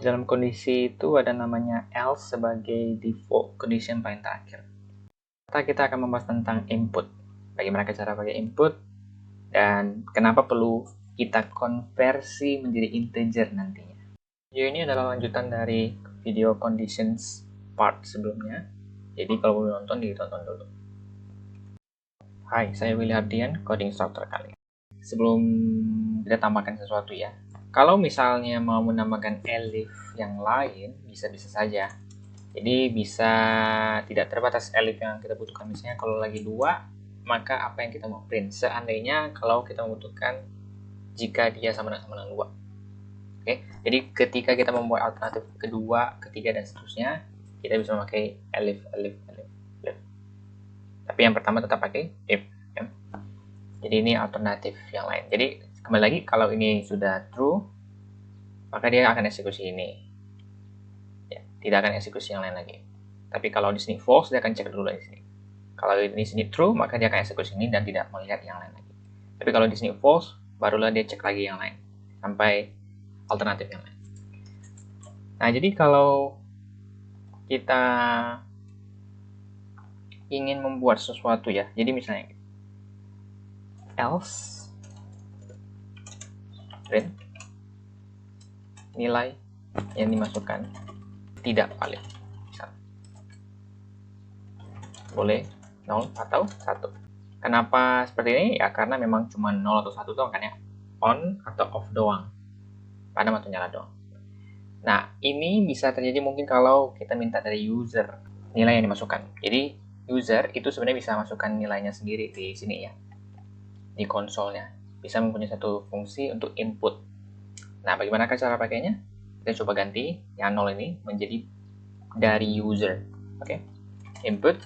Dalam kondisi itu ada namanya else sebagai default condition paling terakhir. Kita akan membahas tentang input. Bagaimana cara pakai input dan kenapa perlu kita konversi menjadi integer nantinya. Video ini adalah lanjutan dari video conditions part sebelumnya. Jadi kalau belum nonton, ditonton dulu. Hai, saya Willy Hardian, coding instructor kalian. Sebelum kita tambahkan sesuatu ya, kalau misalnya mau menambahkan elif yang lain, bisa-bisa saja. Jadi bisa tidak terbatas elif yang kita butuhkan. Misalnya kalau lagi 2, maka apa yang kita mau print? Seandainya kalau kita membutuhkan jika dia sama dengan 2. Oke, jadi ketika kita membuat alternatif kedua, ketiga, dan seterusnya, kita bisa memakai elif. Tapi yang pertama tetap pakai if. Ya. Jadi ini alternatif yang lain. Jadi kembali lagi, kalau ini sudah true, maka dia akan eksekusi ini. Ya, tidak akan eksekusi yang lain lagi. Tapi kalau di sini false, dia akan cek dulu di sini. Kalau di sini true, maka dia akan eksekusi ini dan tidak melihat yang lain lagi. Tapi kalau di sini false, barulah dia cek lagi yang lain sampai alternatif yang lain. Nah, jadi kalau kita ingin membuat sesuatu ya, jadi misalnya else print nilai yang dimasukkan tidak valid. Boleh 0 atau 1. Kenapa seperti ini? Ya karena memang cuma 0 atau 1 doang kan ya. On atau off doang. Padam atau nyala doang. Nah, ini bisa terjadi mungkin kalau kita minta dari user nilai yang dimasukkan. Jadi, user itu sebenarnya bisa masukkan nilainya sendiri di sini ya. Di konsolnya. Bisa mempunyai satu fungsi untuk input. Nah, bagaimana cara pakainya? Kita coba ganti yang 0 ini menjadi dari user. Oke. Input.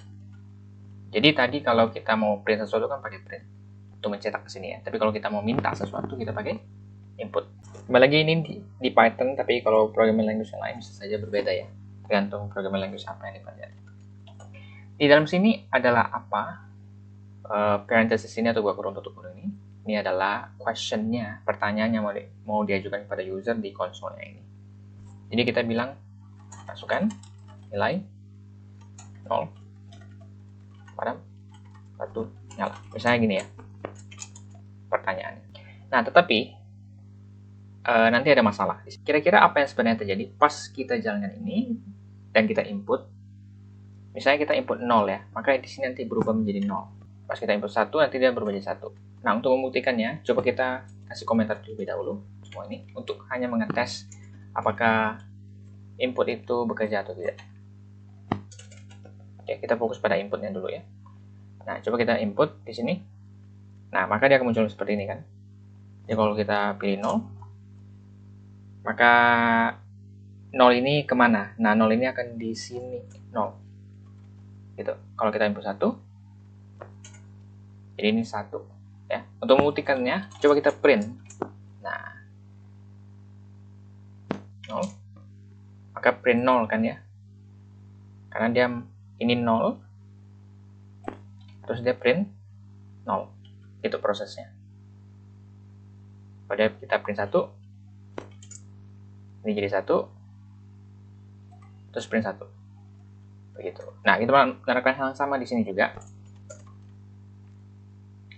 Jadi tadi kalau kita mau print sesuatu kan pakai print untuk mencetak ke sini ya. Tapi kalau kita mau minta sesuatu kita pakai input. Kembali lagi ini di Python, tapi kalau programming language yang lain bisa saja berbeda ya. Tergantung programming language apa yang dipelajari. Di dalam sini adalah apa? Parenthesis ini atau buah kurung tutup kurung ini. Ini adalah question-nya, pertanyaannya mau diajukan kepada user di konsolnya ini. Jadi kita bilang masukkan nilai 0 padam 1 nyala. Misalnya gini ya pertanyaannya. Nah, tetapi nanti ada masalah. Kira-kira apa yang sebenarnya terjadi pas kita jalankan ini dan kita input. Misalnya kita input 0 ya, maka di sini nanti berubah menjadi 0. Pas kita input 1, nanti dia berubah menjadi 1. Nah, untuk membuktikannya, coba kita kasih komentar terlebih dahulu semua ini untuk hanya mengetes apakah input itu bekerja atau tidak. Oke, kita fokus pada inputnya dulu ya. Nah, coba kita input di sini. Nah, maka dia akan muncul seperti ini kan. Jadi kalau kita pilih 0, maka 0 ini kemana? Nah, 0 ini akan di sini 0. Gitu. Kalau kita input 1, jadi ini 1 ya. Untuk membuktikannya, coba kita print. Nah, 0. Maka print 0 kan ya. Karena dia ini 0. Terus dia print 0. Itu prosesnya. Pada kita print 1, ini jadi 1, terus print 1. Begitu. Nah, kita menerapkan hal yang sama di sini juga.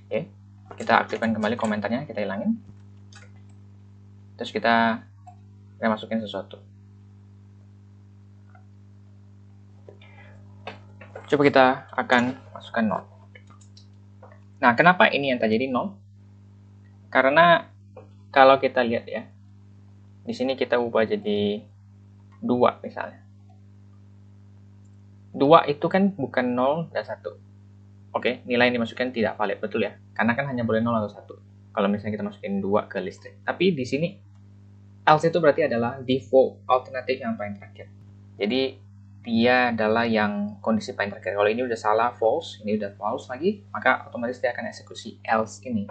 Oke. Kita aktifkan kembali komentarnya, kita hilangin. Terus kita masukin sesuatu. Coba kita akan masukkan 0. Nah, kenapa ini yang terjadi 0? Karena kalau kita lihat ya, di sini kita ubah jadi 2 misalnya. 2 itu kan bukan 0 dan 1. Oke, nilai yang dimasukkan tidak valid, betul ya? Karena kan hanya boleh 0 atau 1. Kalau misalnya kita masukin 2 ke listrik. Tapi di sini else itu berarti adalah default alternatif yang paling terakhir. Jadi dia adalah yang kondisi paling terakhir. Kalau ini udah salah false, ini udah false lagi, maka otomatis dia akan eksekusi else ini.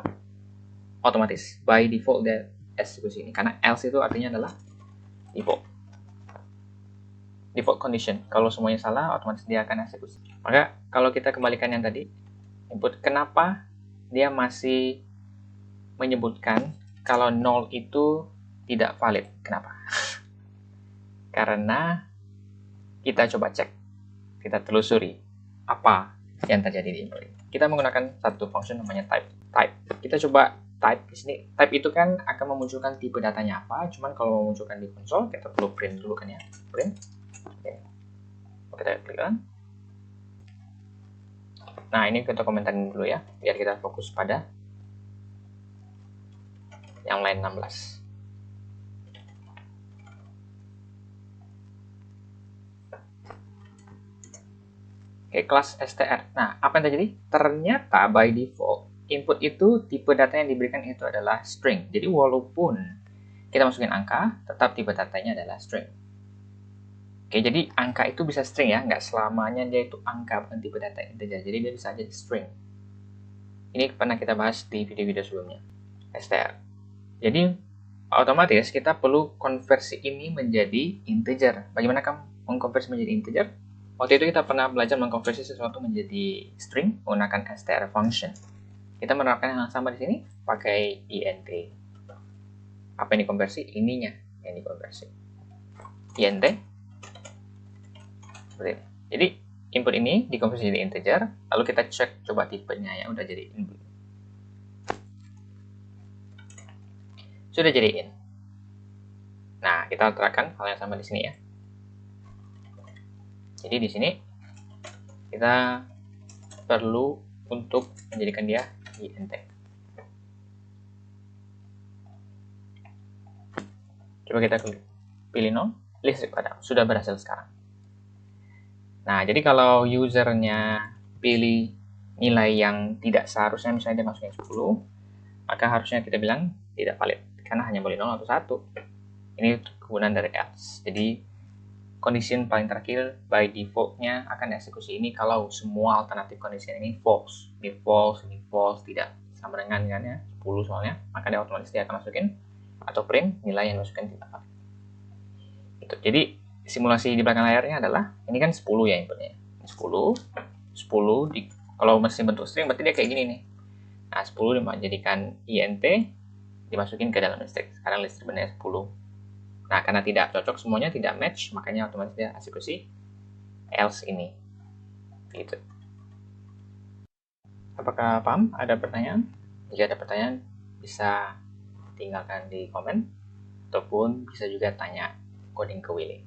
Otomatis by default dia eksekusi ini. Karena else itu artinya adalah default condition. Kalau semuanya salah, otomatis dia akan eksekusi. Maka kalau kita kembalikan yang tadi, input, kenapa dia masih menyebutkan kalau 0 itu tidak valid? Kenapa? karena kita coba cek, kita telusuri apa yang terjadi di input ini. Kita menggunakan satu function namanya type. Kita coba type di sini. Type itu kan akan memunculkan tipe datanya apa. Cuman kalau memunculkan di konsol, kita perlu print dulu kan ya. Print. Oke. Kita klik kan. Nah, ini kita komentarin dulu ya, biar kita fokus pada yang line 16. Oke, kelas str. Nah, apa yang terjadi? Ternyata by default, input itu tipe data yang diberikan itu adalah string. Jadi walaupun kita masukin angka, tetap tipe datanya adalah string. Oke, jadi angka itu bisa string ya, nggak selamanya dia itu angka, bukan tipe data integer. Jadi dia bisa aja string. Ini pernah kita bahas di video-video sebelumnya, str. Jadi otomatis kita perlu konversi ini menjadi integer. Bagaimana kamu mengkonversi menjadi integer? Waktu itu kita pernah belajar mengkonversi sesuatu menjadi string menggunakan str function. Kita menerapkan yang sama di sini pakai int. Apa yang dikonversi? Ininya yang dikonversi. int. Seperti ini. Jadi input ini dikonversi jadi integer, lalu kita cek coba tipenya ya, udah jadi input. Sudah jadi int. Nah, kita terapkan hal yang sama di sini ya. Jadi di sini kita perlu untuk menjadikan dia int. Coba kita pilih 0, listrik padam. Sudah berhasil sekarang. Nah, jadi kalau usernya pilih nilai yang tidak seharusnya, misalnya dia masukin 10, maka harusnya kita bilang tidak valid, karena hanya boleh 0 atau 1. Ini kegunaan dari else. Jadi condition paling terakhir by defaultnya akan eksekusi ini kalau semua alternatif condition ini false. Ini false, tidak sama dengan 10 soalnya, maka dia otomatis dia akan masukin atau print nilai yang dimasukin tidak valid. Gitu. Jadi simulasi di belakang layarnya adalah ini kan 10 ya inputnya. 10 kalau masih bentuk string berarti dia kayak gini nih. Nah, 10 dijadikan int dimasukin ke dalam listrik. Sekarang listrik benar 10. Nah, karena tidak cocok semuanya, tidak match, makanya otomatis dia eksekusi else ini. Gitu. Apakah paham? Ada pertanyaan? Jika ada pertanyaan, bisa tinggalkan di komen, ataupun bisa juga tanya coding ke Willy.